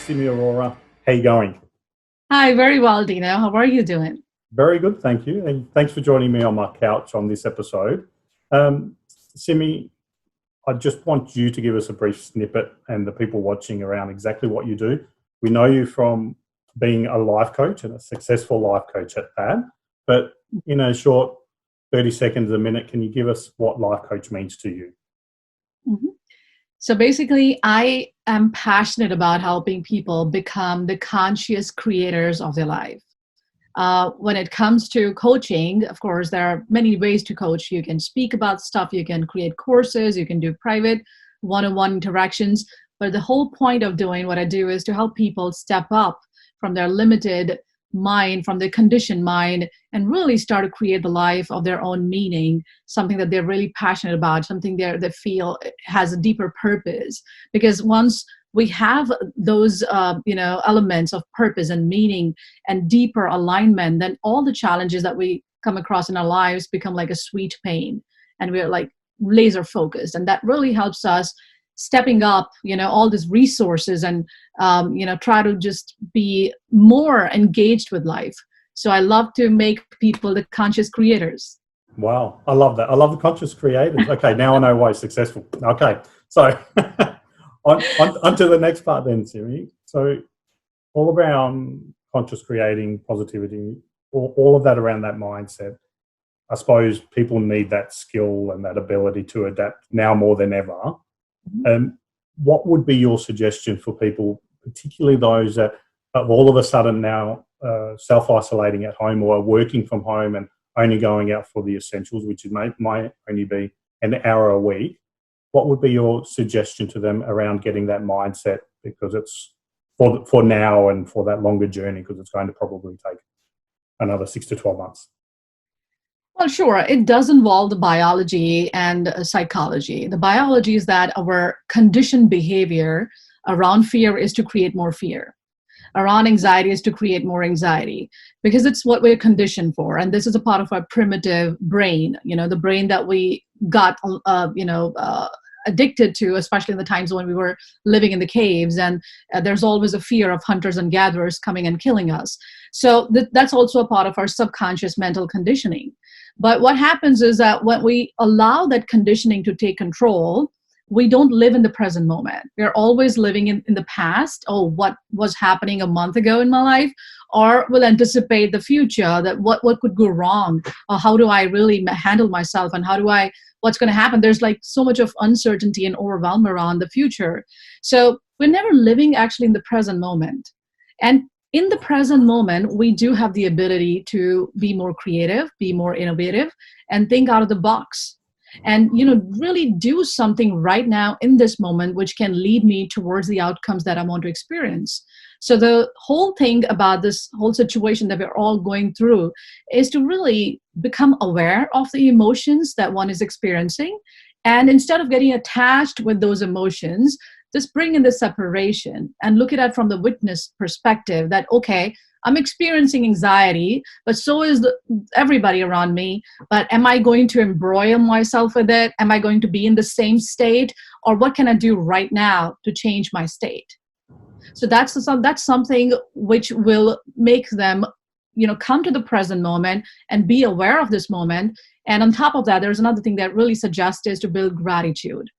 Simi Arora. How you going? Hi, very well, Dino. How are you doing? Very good, thank you. And thanks for joining me on my couch on this episode. Simi, I just want you to give us a brief snippet and the people watching around exactly what you do. We know you from being a life coach and a successful life coach at that. But in a short 30 seconds, a minute, can you give us what life coach means to you? Mhm. So basically, I am passionate about helping people become the conscious creators of their life. When it comes to coaching, of course, there are many ways to coach. You can speak about stuff, you can create courses, you can do private one-on-one interactions. But the whole point of doing what I do is to help people step up from their limited mind, from their conditioned mind, and really start to create the life of their own meaning, something that they're really passionate about, something they feel has a deeper purpose. Because once we have those elements of purpose and meaning and deeper alignment, then all the challenges that we come across in our lives become like a sweet pain, and we're like laser focused, and that really helps us stepping up all these resources and try to just be more engaged with life. So I love to make people the conscious creators. Wow, I love that. I love the conscious creators. Okay, now I know why it's successful. Okay, so on to the next part then, Siri. So all around conscious creating, positivity, all of that around that mindset. I suppose people need that skill and that ability to adapt now more than ever. What would be your suggestion for people, particularly those that are all of a sudden now self-isolating at home or are working from home and only going out for the essentials, which might only be an hour a week? What would be your suggestion to them around getting that mindset? Because it's for now and for that longer journey, because it's going to probably take another 6 to 12 months. Well, sure. It does involve the biology and psychology. The biology is that our conditioned behavior around fear is to create more fear. Around anxiety is to create more anxiety, because it's what we're conditioned for. And this is a part of our primitive brain, the brain that we got, addicted to, especially in the times when we were living in the caves. And there's always a fear of hunters and gatherers coming and killing us. So that's also a part of our subconscious mental conditioning. But what happens is that when we allow that conditioning to take control, we don't live in the present moment. We're always living in the past. Oh, what was happening a month ago in my life? Or we'll anticipate the future, that what could go wrong? Or how do I really handle myself? And what's going to happen? There's like so much of uncertainty and overwhelm around the future. So we're never living actually in the present moment. And in the present moment, we do have the ability to be more creative, be more innovative, and think out of the box. And really do something right now in this moment which can lead me towards the outcomes that I want to experience. So the whole thing about this whole situation that we're all going through is to really become aware of the emotions that one is experiencing, and instead of getting attached with those emotions, just bring in the separation and look at it from the witness perspective, that okay, I'm experiencing anxiety, but so is everybody around me. But am I going to embroil myself with it? Am I going to be in the same state? Or what can I do right now to change my state? So that's something which will make them, come to the present moment and be aware of this moment. And on top of that, there's another thing that really suggests is to build gratitude.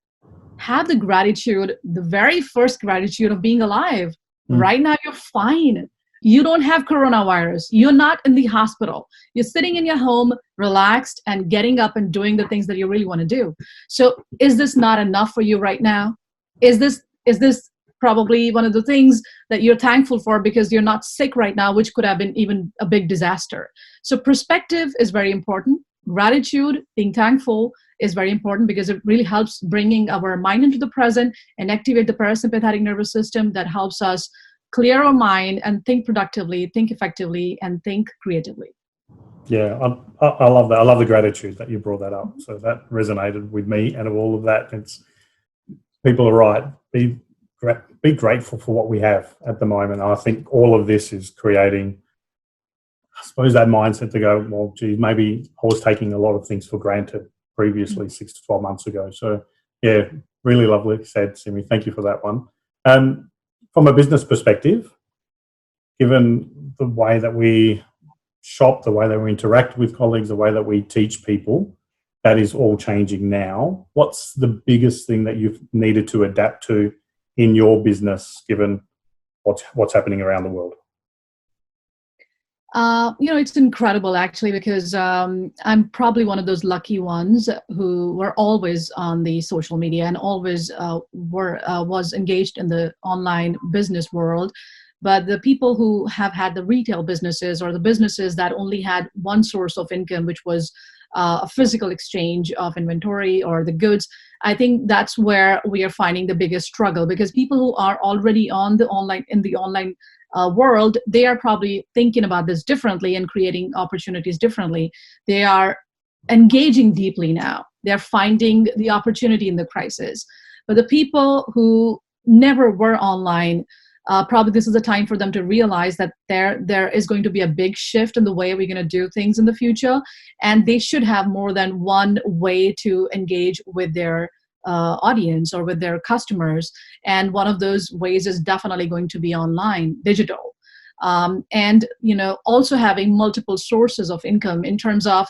Have the gratitude, the very first gratitude of being alive. Right now, you're fine. You don't have coronavirus. You're not in the hospital. You're sitting in your home, relaxed, and getting up and doing the things that you really want to do. So is this not enough for you right now? Is this probably one of the things that you're thankful for because you're not sick right now, which could have been even a big disaster? So perspective is very important. Gratitude, being thankful, is very important because it really helps bringing our mind into the present and activate the parasympathetic nervous system that helps us clear our mind and think productively, think effectively, and think creatively. Yeah, I love that. I love the gratitude that you brought that up. So that resonated with me, and of all of that, people are right. Be grateful for what we have at the moment. I think all of this is creating, I suppose, that mindset to go, well, geez, maybe I was taking a lot of things for granted previously 6 to 12 months ago. So, yeah, really lovely said, Simi. Thank you for that one. from a business perspective, given the way that we shop, the way that we interact with colleagues, the way that we teach people, that is all changing now. What's the biggest thing that you've needed to adapt to in your business, given what's happening around the world? It's incredible actually, because I'm probably one of those lucky ones who were always on the social media and always was engaged in the online business world. But the people who have had the retail businesses, or the businesses that only had one source of income, which was a physical exchange of inventory or the goods, I think that's where we are finding the biggest struggle, because people who are already in the online world, they are probably thinking about this differently and creating opportunities differently. They are engaging deeply now. They're finding the opportunity in the crisis. But the people who never were online, probably this is a time for them to realize that there is going to be a big shift in the way we're going to do things in the future, and they should have more than one way to engage with their audience or with their customers. And one of those ways is definitely going to be online, digital. And also having multiple sources of income in terms of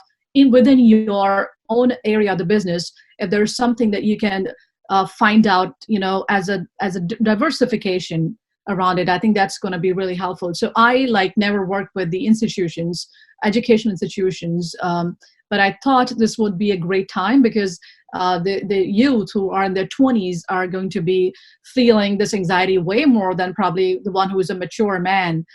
within your own area of the business. If there's something that you can find out, as a diversification around it, I think that's going to be really helpful. So I never worked with the institutions, education institutions, but I thought this would be a great time, because the youth who are in their 20s are going to be feeling this anxiety way more than probably the one who is a mature man.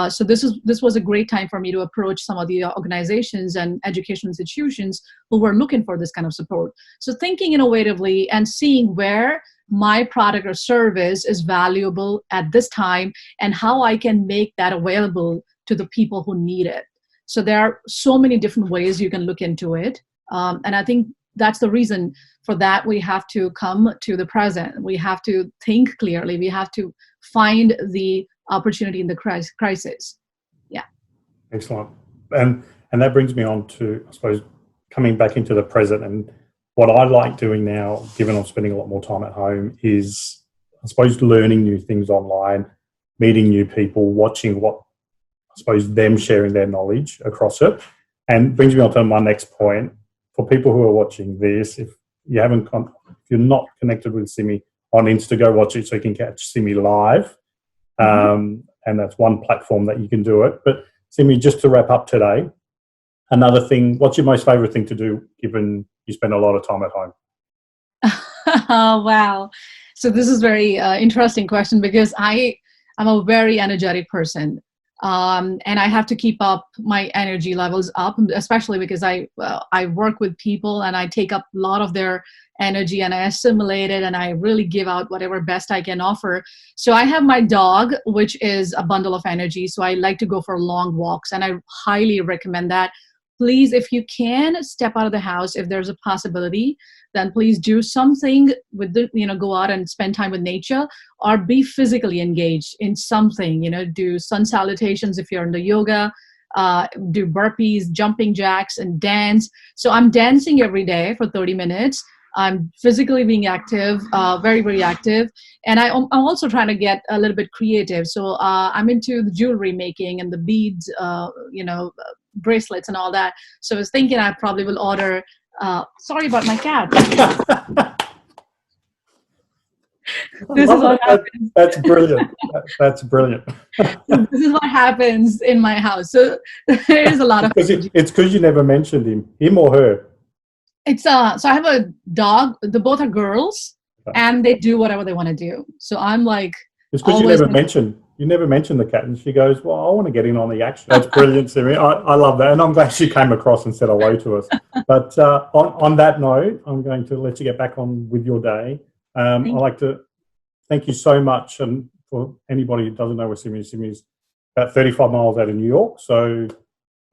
So this was a great time for me to approach some of the organizations and education institutions who were looking for this kind of support. So thinking innovatively and seeing where my product or service is valuable at this time and how I can make that available to the people who need it. So there are so many different ways you can look into it. And I think that's the reason for that. We have to come to the present. We have to think clearly. We have to find the opportunity in the crisis. Yeah. Excellent. And that brings me on to, I suppose, coming back into the present. And what I like doing now, given I'm spending a lot more time at home, is, I suppose, learning new things online, meeting new people, watching what, I suppose, them sharing their knowledge across it. And brings me on to my next point. For people who are watching this, if you're not connected with Simi on Insta, go watch it so you can catch Simi live. And that's one platform that you can do it. But Simi, just to wrap up today, another thing, what's your most favorite thing to do, given you spend a lot of time at home? Oh, wow. So this is a very interesting question, because I'm a very energetic person. And I have to keep up my energy levels up, especially because I work with people and I take up a lot of their energy and I assimilate it and I really give out whatever best I can offer. So I have my dog, which is a bundle of energy. So I like to go for long walks, and I highly recommend that. Please, if you can, step out of the house. If there's a possibility, then please do something with go out and spend time with nature, or be physically engaged in something, do sun salutations if you're in the yoga, do burpees, jumping jacks, and dance. So I'm dancing every day for 30 minutes. I'm physically being active, very, very active. And I'm also trying to get a little bit creative. So I'm into the jewelry making and the beads, bracelets and all that. So I was thinking I probably will order, sorry about my cat. This is what happens. That's brilliant. That's brilliant. This is what happens in my house. So there is a lot of... It's because you never mentioned him or her. It's so I have a dog. Both are girls, and they do whatever they want to do. So I'm like... It's because you never mentioned the cat, and she goes, well, I want to get in on the action. That's brilliant, Simi. I love that, and I'm glad she came across and said hello to us. But on that note, I'm going to let you get back on with your day. I'd like to thank you so much, and for anybody who doesn't know where Simi is about 35 miles out of New York. So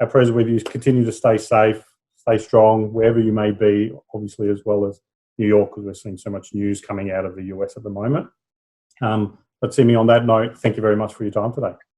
our prayers with you. Continue to stay safe, stay strong, wherever you may be, obviously, as well as New York, because we're seeing so much news coming out of the US at the moment. But Simi, on that note, thank you very much for your time today.